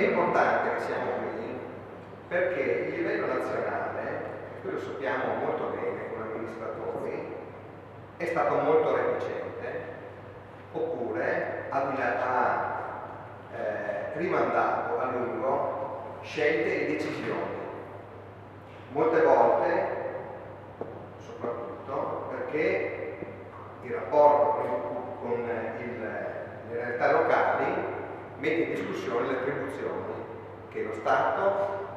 È importante che siamo qui perché il livello nazionale, e qui lo sappiamo molto bene come amministratori, è stato molto reticente, oppure ha rimandato a lungo scelte e decisioni. Molte volte, soprattutto, perché il rapporto con le realtà locali mette in discussione le attribuzioni che lo Stato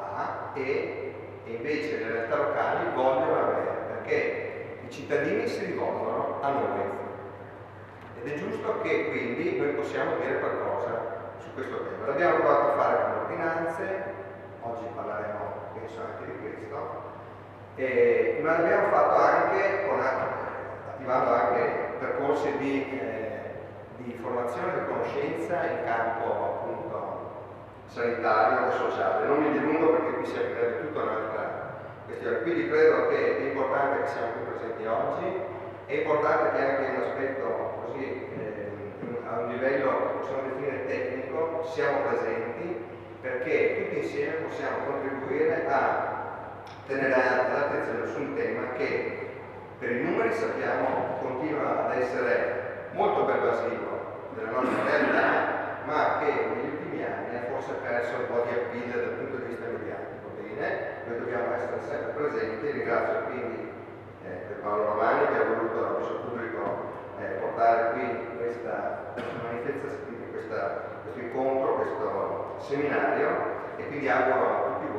ha e invece le realtà locali vogliono avere, perché i cittadini si rivolgono a noi. Ed è giusto che quindi noi possiamo dire qualcosa su questo tema. L'abbiamo provato a fare con le ordinanze, oggi parleremo penso anche di questo, ma l'abbiamo fatto anche attivando anche percorsi di formazione e di conoscenza in campo appunto sanitario e sociale. Non mi dilungo perché qui si aprirebbe tutta un'altra questione. Quindi credo che è importante che siamo qui presenti oggi, è importante che anche in un aspetto così a un livello che possiamo definire tecnico siamo presenti, perché tutti insieme possiamo contribuire a tenere l'attenzione su un tema che per i numeri sappiamo continua ad essere molto pervasivo della nostra realtà, ma che negli ultimi anni ha forse perso un po' di appeal dal punto di vista mediatico. Bene, noi dobbiamo essere sempre presenti. Ringrazio quindi Paolo Romani che ha voluto a viso pubblico portare qui questa manifestazione, questo incontro, questo seminario, e quindi auguro a tutti